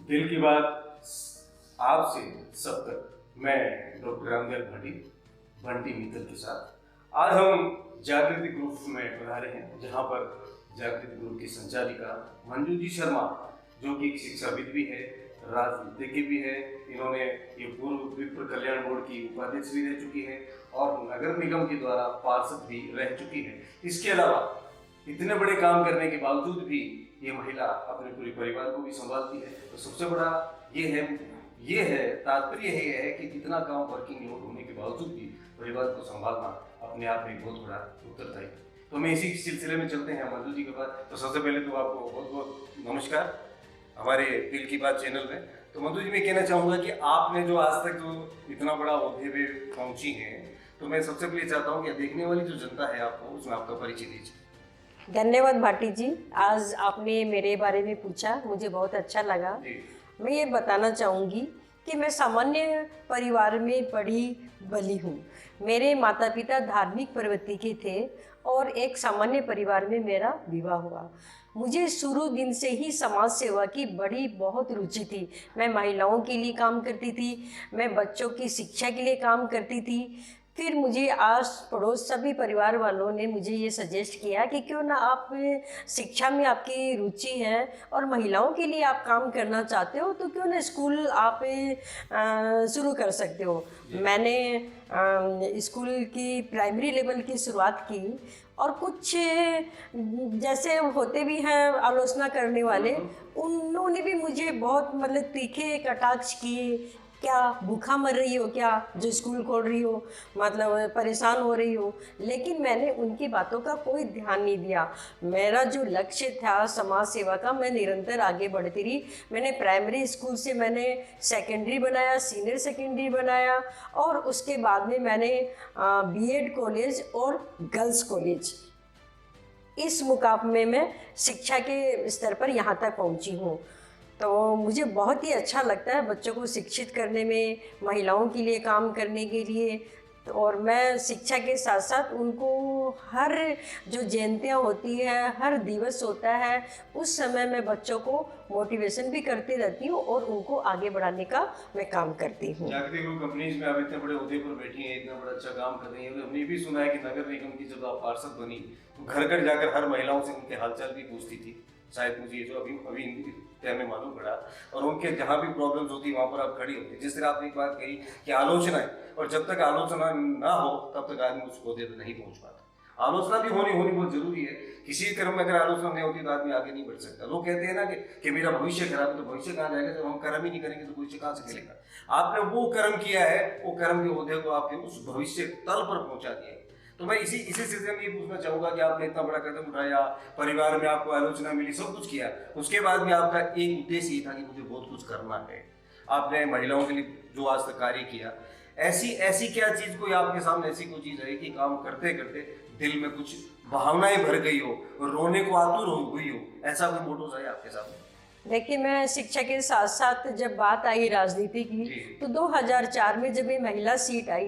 दिल की बात आपसे सब तक मैं डॉक्टर रामदेव भाटी बंटी मित्तल के साथ आज हम जागृति ग्रुप में पधारे हैं, जहां पर जागृति ग्रुप की संचालिका मंजू जी शर्मा, जो कि एक शिक्षाविद भी है, राजनीतिज्ञ भी है। इन्होंने ये पूर्व विप्र कल्याण बोर्ड की उपाध्यक्ष भी रह चुकी है और नगर निगम के द्वारा पार्षद भी रह चुकी है। इसके अलावा इतने बड़े काम करने के बावजूद भी ये महिला अपने पूरे परिवार को भी संभालती है। तो सबसे बड़ा ये है तात्पर्य है कि कितना काम वर्किंग लोड होने के बावजूद भी परिवार को संभालना अपने आप में बहुत बड़ा उत्तरदायित्व। तो मैं इसी सिलसिले में चलते हैं मंजू जी के पास। तो सबसे पहले तो आपको बहुत बहुत नमस्कार हमारे दिल की बात चैनल में। तो मंजू जी, मैं कहना चाहूँगा कि आपने जो आज तक जो इतना बड़ा ओहदे पे पहुँची हैं, तो मैं सबसे पहले चाहता हूँ कि देखने वाली जो जनता है आपको उसमें आपका परिचय दीजिए। धन्यवाद भाटी जी, आज आपने मेरे बारे में पूछा, मुझे बहुत अच्छा लगा। मैं ये बताना चाहूँगी कि मैं सामान्य परिवार में पढ़ी बली हूँ। मेरे माता पिता धार्मिक प्रवृत्ति के थे और एक सामान्य परिवार में मेरा विवाह हुआ। मुझे शुरू दिन से ही समाज सेवा की बहुत रुचि थी। मैं महिलाओं के लिए काम करती थी, मैं बच्चों की शिक्षा के लिए काम करती थी। फिर मुझे आस पड़ोस सभी परिवार वालों ने मुझे ये सजेस्ट किया कि क्यों ना आप शिक्षा में आपकी रुचि है और महिलाओं के लिए आप काम करना चाहते हो, तो क्यों ना स्कूल आप शुरू कर सकते हो। मैंने स्कूल की प्राइमरी लेवल की शुरुआत की और कुछ जैसे होते भी हैं आलोचना करने वाले, उन्होंने भी मुझे बहुत तीखे कटाक्ष किए। क्या भूखा मर रही हो क्या, जो स्कूल खोल रही हो, परेशान हो रही हो। लेकिन मैंने उनकी बातों का कोई ध्यान नहीं दिया। मेरा जो लक्ष्य था समाज सेवा का, मैं निरंतर आगे बढ़ती रही। मैंने प्राइमरी स्कूल से मैंने सेकेंडरी बनाया, सीनियर सेकेंडरी बनाया और उसके बाद में मैंने बीएड कॉलेज और गर्ल्स कॉलेज, इस मुकाम में मैं शिक्षा के स्तर पर यहाँ तक पहुँची हूँ। तो मुझे बहुत ही अच्छा लगता है बच्चों को शिक्षित करने में, महिलाओं के लिए काम करने के लिए। और मैं शिक्षा के साथ साथ उनको हर जो जयंतियाँ होती है, हर दिवस होता है, उस समय मैं बच्चों को मोटिवेशन भी करती रहती हूँ और उनको आगे बढ़ाने का मैं काम करती हूँ। जागृति ग्रुप कंपनीज में आप इतने बड़े ओहदे पर बैठी हैं, इतना बड़ा अच्छा काम कर रही हैं। हमने भी सुना है कि नगर निगम की जब आप पार्षद बनी तो घर घर जाकर हर महिलाओं से उनके हालचाल भी पूछती थी। शायद मुझे ये जो अभी टाइम में मालूम पड़ा। और उनके जहाँ भी प्रॉब्लम्स होती वहाँ पर आप खड़ी होती। जिस तरह आपने एक बात कही कि आलोचना है, और जब तक आलोचना ना हो तब तक आदमी उस ओहदे पर नहीं पहुँच पाता। आलोचना भी होनी बहुत जरूरी है। किसी कर्म में अगर आलोचना नहीं होती तो आदमी आगे नहीं बढ़ सकता। लोग कहते हैं ना कि मेरा भविष्य खराब है, तो भविष्य कहाँ जाएगा? जब हम कर्म ही नहीं करेंगे तो भविष्य कहाँ से मिलेगा? आपने वो कर्म किया है, वो कर्म के ओहदे को आपके उस भविष्य तल पर पहुंचा दिया। तो मैं इसी सिलसिले में ये पूछना चाहूँगा कि आपने इतना बड़ा कदम उठाया, परिवार में आपको आलोचना मिली, सब कुछ किया, उसके बाद भी आपका एक उद्देश्य ये था कि मुझे बहुत कुछ करना है। आपने महिलाओं के लिए जो आज तक कार्य किया, ऐसी क्या चीज़, कोई आपके सामने ऐसी कोई चीज़ है कि काम करते करते दिल में कुछ भावनाएं भर गई हो और रोने को आतुर हो गई हो, ऐसा कोई मोटो है आपके सामने? देखिए, मैं शिक्षा के साथ साथ जब बात आई राजनीति की, तो 2004 में जब ये महिला सीट आई,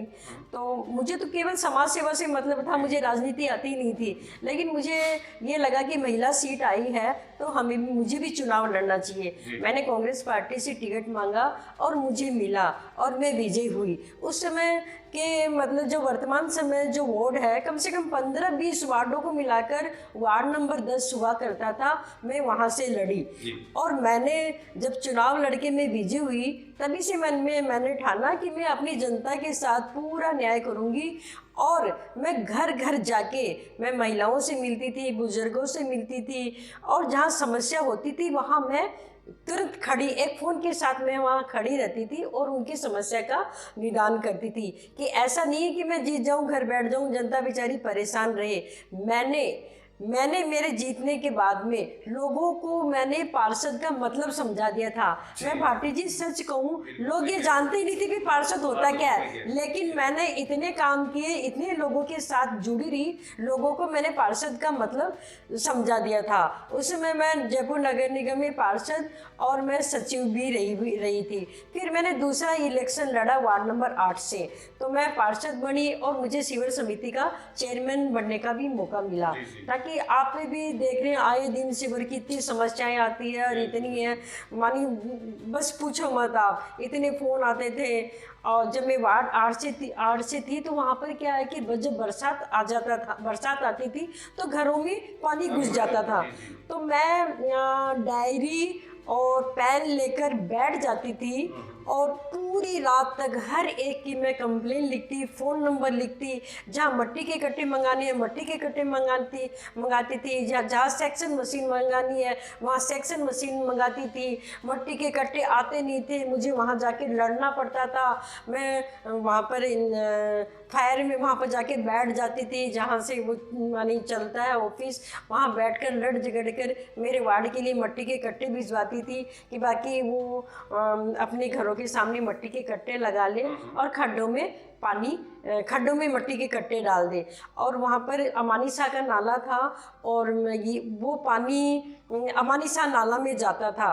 तो मुझे तो केवल समाज सेवा से मतलब था, मुझे राजनीति आती ही नहीं थी। लेकिन मुझे ये लगा कि महिला सीट आई है तो मुझे भी चुनाव लड़ना चाहिए। मैंने कांग्रेस पार्टी से टिकट मांगा और मुझे मिला और मैं विजयी हुई। उस समय के जो वर्तमान समय जो वार्ड है, कम से कम 15-20 वार्डों को मिलाकर वार्ड नंबर 10 हुआ करता था। मैं वहाँ से लड़ी और मैंने जब चुनाव लड़के में विजयी हुई, तभी से मैंने ठाना कि मैं अपनी जनता के साथ पूरा न्याय करूँगी। और मैं घर घर जाके मैं महिलाओं से मिलती थी, बुजुर्गों से मिलती थी, और जहाँ समस्या होती थी वहाँ मैं तुरंत खड़ी, एक फ़ोन के साथ मैं वहाँ खड़ी रहती थी और उनकी समस्या का निदान करती थी। कि ऐसा नहीं है कि मैं जीत जाऊँ, घर बैठ जाऊँ, जनता बेचारी परेशान रहे। मैंने मेरे जीतने के बाद में लोगों को मैंने पार्षद का मतलब समझा दिया था। मैं भाटी जी सच कहूँ, लोग ये जानते ही नहीं थे कि पार्षद होता क्या है, लेकिन मैंने इतने काम किए, इतने लोगों के साथ जुड़ी रही, लोगों को मैंने पार्षद का मतलब समझा दिया था। उस समय मैं जयपुर नगर निगम में पार्षद और मैं सचिव भी रही थी। फिर मैंने दूसरा इलेक्शन लड़ा वार्ड नंबर 8 से, तो मैं पार्षद बनी और मुझे सीवर समिति का चेयरमैन बनने का भी मौका मिला, ताकि कि आप पे भी देख रहे हैं आए दिन से भर की इतनी समस्याएं आती है और इतनी है, मानी बस पूछो मत आप, इतने फ़ोन आते थे। और जब मैं वार्ड 8 से थी तो वहाँ पर क्या है कि जब बरसात आ जाता था, बरसात आती थी तो घरों में पानी घुस जाता था। तो मैं डायरी और पेन लेकर बैठ जाती थी और पूरी रात तक हर एक की मैं कंप्लेन लिखती, फ़ोन नंबर लिखती, जहाँ मट्टी के कट्टे मंगाने हैं मट्टी के कट्टे मंगाती थी, जहाँ सेक्शन मशीन मंगानी है वहाँ सेक्शन मशीन मंगाती थी। मट्टी के कट्टे आते नहीं थे, मुझे वहाँ जाके लड़ना पड़ता था। मैं वहाँ पर फायर में वहाँ पर जाके बैठ जाती थी, जहाँ से वो मानी चलता है ऑफिस, वहाँ बैठकर लड़ झगड़ कर मेरे वार्ड के लिए मट्टी के कट्टे भिजवाती थी कि बाकी वो अपने घरों के सामने मट्टी के कट्टे लगा ले और खड्डों में मट्टी के कट्टे डाल दे। और वहाँ पर अमानी शाह का नाला था और वो पानी अमानी शाह नाला में जाता था,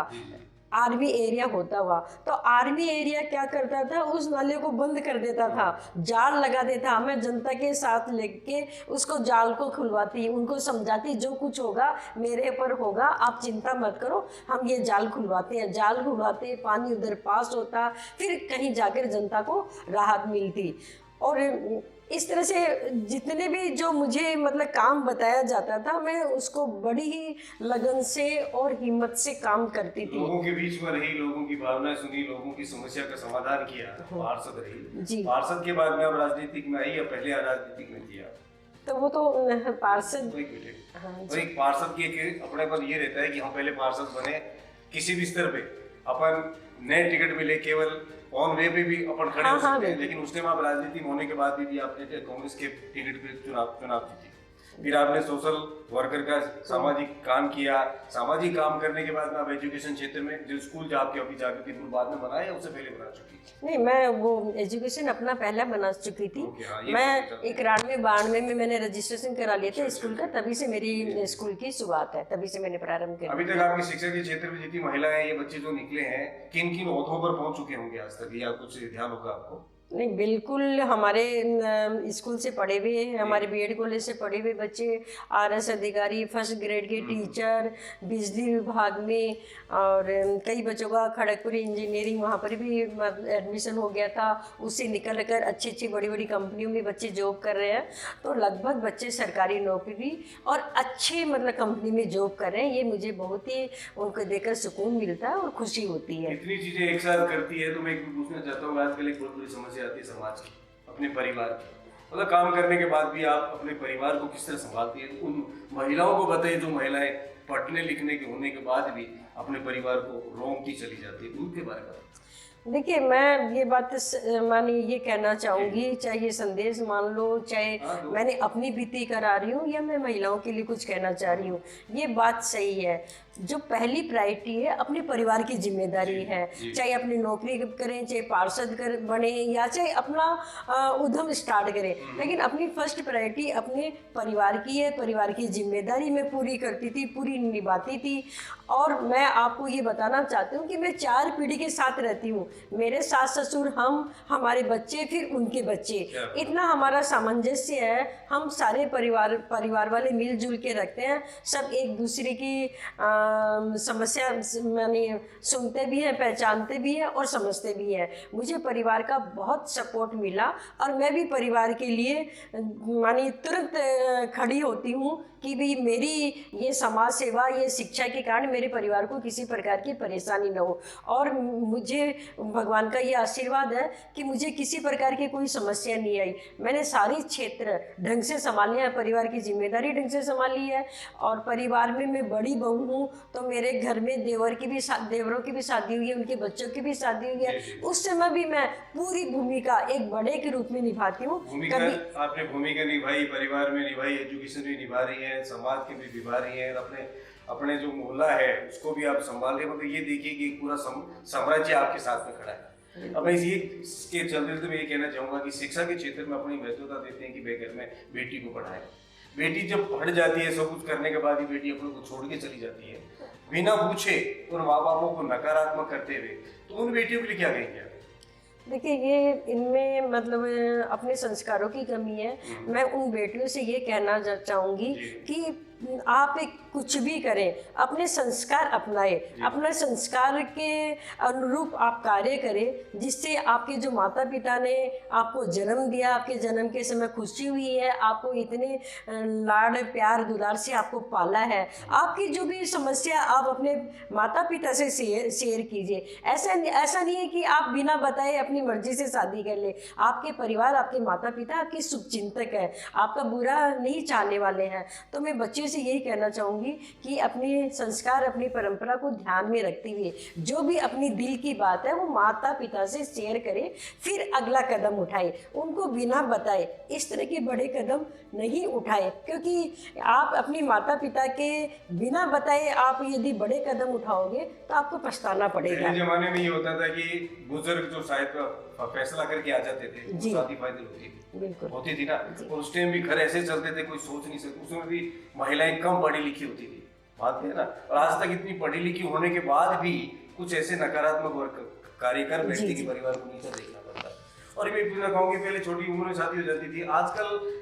आर्मी एरिया होता हुआ। तो आर्मी एरिया क्या करता था, उस नाले को बंद कर देता था, जाल लगा देता। मैं जनता के साथ लेके उसको जाल को खुलवाती, उनको समझाती जो कुछ होगा मेरे ऊपर होगा, आप चिंता मत करो, हम ये जाल खुलवाते हैं। जाल खुलवाते, पानी उधर पास होता, फिर कहीं जाकर जनता को राहत मिलती। और इस तरह से जितने भी जो मुझे मतलब काम बताया जाता था, मैं उसको बड़ी ही लगन से और हिम्मत से काम करती थी। लोगों के बीच में रही, लोगों की भावनाएं सुनी, लोगों की समस्या का समाधान किया, पार्षद रही जी। पार्षद के बाद में अब राजनीतिक में आई या पहले राजनीतिक में किया? तो वो तो पार्षद, तो एक पार्षद के अपने पर ये रहता है कि हम पहले पार्षद बने, किसी भी स्तर पे अपन नए टिकट मिले, केवल ऑन वे पे भी अपन खड़े हो सकते हैं। लेकिन उस टाइम आप राजनीति में होने के बाद भी आपने कांग्रेस के टिकट पे चुनाव जीती, फिर आपने सोशल वर्कर का सामाजिक काम किया। सामाजिक काम करने के बाद में आप एजुकेशन क्षेत्र में जो स्कूल जो आपके अभी जागृति बाद में बनाया या उससे पहले बना चुकी? नहीं, मैं वो एजुकेशन अपना पहला बना चुकी थी। मैं 91-92 में मैंने रजिस्ट्रेशन करा लिया था स्कूल का, तभी से मेरी स्कूल की शुरुआत है, तभी से मैंने प्रारंभ किया। अभी तक आपकी शिक्षा के क्षेत्र में जितनी महिलाएं, ये बच्चे जो निकले हैं, किन किन ओहदों पर पहुंच चुके होंगे आज तक, या कुछ ध्यान होगा आपको? नहीं, बिल्कुल हमारे स्कूल से पढ़े हुए, हमारे बीएड कॉलेज से पढ़े हुए बच्चे, आरएस अधिकारी, फर्स्ट ग्रेड के टीचर, बिजली विभाग में, और कई बच्चों का खड़गपुर इंजीनियरिंग वहाँ पर भी एडमिशन हो गया था। उससे निकल कर अच्छी अच्छी बड़ी बड़ी कंपनियों में बच्चे जॉब कर रहे हैं। तो लगभग बच्चे सरकारी नौकरी और अच्छे मतलब कंपनी में जॉब कर रहे हैं। ये मुझे बहुत ही उनको देखकर सुकून मिलता है और खुशी होती है। इतनी चीज़ें एक साथ करती है तो मैं पूछना चाहता हूँ, आजकल एक बहुत बड़ी समस्या आती है समाज की, अपने परिवार की। मतलब काम करने के बाद भी आप अपने परिवार को किस तरह संभालती है? उन महिलाओं को बताइए जो महिलाएं पढ़ने लिखने के होने के बाद भी अपने परिवार को रोंगती चली जाती है, उनके बारे में। देखिए, मैं ये बात मानी ये कहना चाहूँगी, चाहे ये संदेश मान लो, चाहे मैंने अपनी बीती करा रही हूँ या मैं महिलाओं के लिए कुछ कहना चाह रही हूँ, ये बात सही है। जो पहली प्रायोरिटी है अपने परिवार की जिम्मेदारी है, चाहे अपनी नौकरी करें, चाहे पार्षद बने, या चाहे अपना उद्यम स्टार्ट करें, लेकिन अपनी फर्स्ट प्रायोरिटी अपने परिवार की है। परिवार की जिम्मेदारी मैं पूरी करती थी, पूरी निभाती थी। और मैं आपको ये बताना चाहती हूँ कि मैं 4 पीढ़ी के साथ रहती हूँ। मेरे सास ससुर, हम, हमारे बच्चे, फिर उनके बच्चे, इतना हमारा सामंजस्य है। हम सारे परिवार वाले मिलजुल के रखते हैं। सब एक दूसरे की समस्या माने सुनते भी हैं, पहचानते भी हैं और समझते भी हैं। मुझे परिवार का बहुत सपोर्ट मिला और मैं भी परिवार के लिए माने तुरंत खड़ी होती हूँ कि भी मेरी ये समाज सेवा, ये शिक्षा के कारण मेरे परिवार को किसी प्रकार की परेशानी न हो। और मुझे भगवान का ये आशीर्वाद है कि मुझे किसी प्रकार की कोई समस्या नहीं आई। मैंने सारी क्षेत्र ढंग से संभाले हैं, परिवार की जिम्मेदारी ढंग से संभाली है। और परिवार में मैं बड़ी बहू हूँ, तो मेरे घर में देवरों की भी शादी हुई है, उनके बच्चों की भी शादी हुई है। उस समय भी मैं पूरी भूमिका एक बड़े के रूप में निभाती हूँ। आपने भूमिका निभाई, परिवार में निभाई, एजुकेशन भी निभा रही है, समाज के भी निभा रही है, और अपने जो मोहल्ला है उसको भी आप संभाल रहे हैं। मतलब ये देखिए कि पूरा साम्राज्य आपके साथ में खड़ा है। अब मैं इसके चलते मैं ये कहना चाहूँगा कि शिक्षा के क्षेत्र में अपनी महत्वता देते हैं कि वे घर में बेटी को पढ़ाएं। बेटी जब पढ़ जाती है, सब कुछ करने के बाद ही बेटी अपने को छोड़ के चली जाती है बिना पूछे और माँ बापों को नकारात्मक करते हुए, तो उन बेटियों के लिए क्या कहेंगे? देखिए, ये इनमें मतलब अपने संस्कारों की कमी है। मैं उन बेटियों से ये कहना चाहूँगी कि आप कुछ भी करें, अपने संस्कार अपनाए, अपने संस्कार के अनुरूप आप कार्य करें, जिससे आपके जो माता पिता ने आपको जन्म दिया, आपके जन्म के समय खुशी हुई है, आपको इतने लाड प्यार दुलार से आपको पाला है, आपकी जो भी समस्या आप अपने माता पिता से शेयर कीजिए। ऐसा नहीं है कि आप बिना बताए अपनी मर्जी से शादी कर ले। आपके परिवार, आपके माता पिता आपके शुभचिंतक है, आपका बुरा नहीं चाहने वाले हैं। तो मैं बच्चों से यही कहना चाहूँगी कि अपने संस्कार, अपनी परंपरा को ध्यान में रखते हुए जो भी अपनी दिल की बात है वो माता पिता से शेयर करें, फिर अगला कदम उठाए। उनको बिना बताए इस तरह के बड़े कदम नहीं उठाए, क्योंकि आप अपनी माता पिता के बिना बताए आप यदि बड़े कदम उठाओगे तो आपको पछताना पड़ेगा। पहले जमाने में ये होता था कि बुजुर्ग जो शायद फैसला करके आ जाते थे, शादी फाइनल होती थी, बिल्कुल होती थी ना। और उस टाइम भी घर ऐसे चलते थे, कोई सोच नहीं सकते। उसमें भी महिलाएं कम पढ़ी लिखी होती थी, बात है ना। और आज तक इतनी पढ़ी लिखी होने के बाद भी कुछ ऐसे नकारात्मक कार्य कर बैठती कि परिवार को नीचा देखना पड़ता है। और मैं पूछना कहूँगी, पहले छोटी उम्र में शादी हो जाती थी, आजकल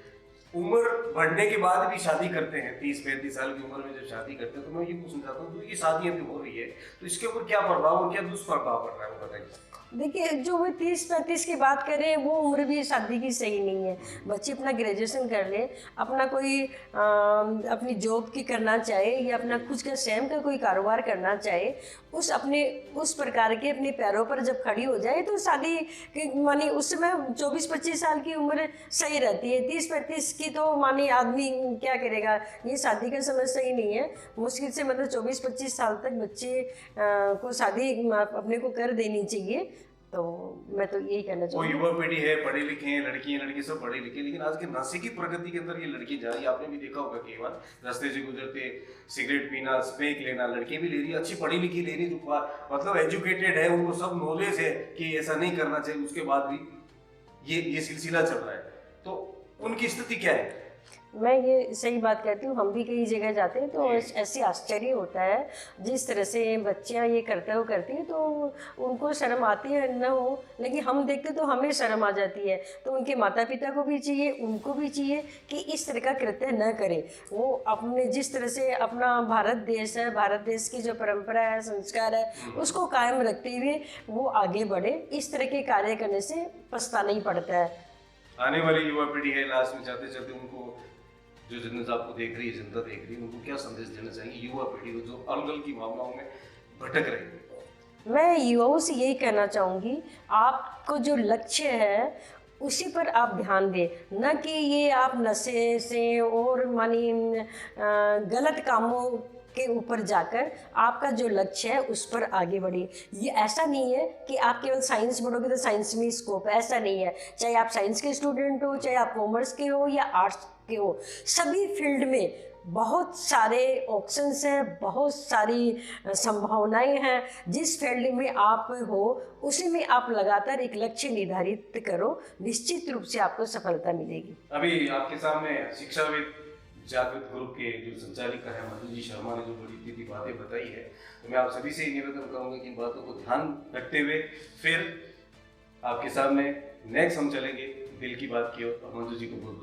उम्र बढ़ने के बाद भी शादी करते हैं। 30-35 साल की उम्र में जब शादी करते हैं, तो मैं ये पूछना चाहता हूँ, तो ये शादी अभी हो रही है, तो इसके ऊपर क्या प्रभाव और क्या दुष्प्रभाव पड़ रहा है, वो बताइए। देखिए, जो वो 30-35 की बात कर रहे हैं वो उम्र भी शादी की सही नहीं है। बच्चे अपना ग्रेजुएशन कर ले, अपना कोई अपनी जॉब की करना चाहे या अपना खुद का स्वयं का कोई कारोबार करना चाहे, उस प्रकार के अपने पैरों पर जब खड़ी हो जाए तो शादी की मानी उस समय 24-25 साल की उम्र सही रहती है। 30-35 की तो मानी आदमी क्या करेगा, ये शादी का समय सही नहीं है। मुश्किल से मतलब 24-25 साल तक बच्चे को शादी अपने को कर देनी चाहिए। तो मैं तो यही कहना चाहूँगी। युवा पीढ़ी है, पढ़े लिखे हैं, लड़के सब पढ़े लिखे, लेकिन आज के नशे की प्रगति के अंदर ये लड़की जा रही है। आपने भी देखा होगा कई बार रास्ते से गुजरते सिगरेट पीना, स्पेक लेना, लड़की भी ले रही है, अच्छी पढ़ी लिखी ले रही है, जो मतलब एजुकेटेड है, उनको सब नॉलेज है कि ऐसा नहीं करना चाहिए, उसके बाद भी ये सिलसिला चल रहा है। तो उनकी स्थिति क्या है? मैं ये सही बात कहती हूँ, हम भी कई जगह जाते हैं तो ऐसे आश्चर्य होता है जिस तरह से बच्चियाँ ये करती हैं, तो उनको शर्म आती है न हो, लेकिन हम देखते तो हमें शर्म आ जाती है। तो उनके माता पिता को भी चाहिए, उनको भी चाहिए कि इस तरह का कृत्य न करें। वो अपने जिस तरह से अपना भारत देश है, भारत देश की जो परंपरा है, संस्कार है, उसको कायम रखते हुए वो आगे बढ़े। इस तरह के कार्य करने से पछताना ही पड़ता है। आने वाली युवा पीढ़ी है, लास्ट में जाते जाते उनको, जो जनता आपको देख रही है, जनता देख रही है, उनको क्या संदेश देना चाहिए युवा पीढ़ी को जो अलगल की भावनाओं में भटक रही है? मैं युवाओं से यही कहना चाहूँगी, आपको जो लक्ष्य है उसी पर आप ध्यान दें, न कि ये आप नशे से और मानी गलत कामों के ऊपर जाकर आपका जो लक्ष्य है उस पर आगे बढ़िए। ये ऐसा नहीं है कि आप केवल साइंस पढ़ोगे तो साइंस में स्कोप है, ऐसा नहीं है। चाहे आप साइंस के स्टूडेंट हो, चाहे आप कॉमर्स के हो या आर्ट्स के हो, सभी फील्ड में बहुत सारे ऑप्शंस हैं, बहुत सारी संभावनाएं हैं। जिस फील्ड में आप हो उसी में आप लगातार एक लक्ष्य निर्धारित करो, निश्चित रूप से आपको सफलता मिलेगी। अभी आपके सामने शिक्षाविद जागृत ग्रुप के जो संचालिका है मधु जी शर्मा ने जो बड़ी इतनी बातें बताई है, तो मैं आप सभी से निवेदन करूंगा कि इन बातों को ध्यान रखते हुए फिर आपके सामने नेक्स्ट हम चलेंगे दिल की बात की ओर। मधु जी को बहुत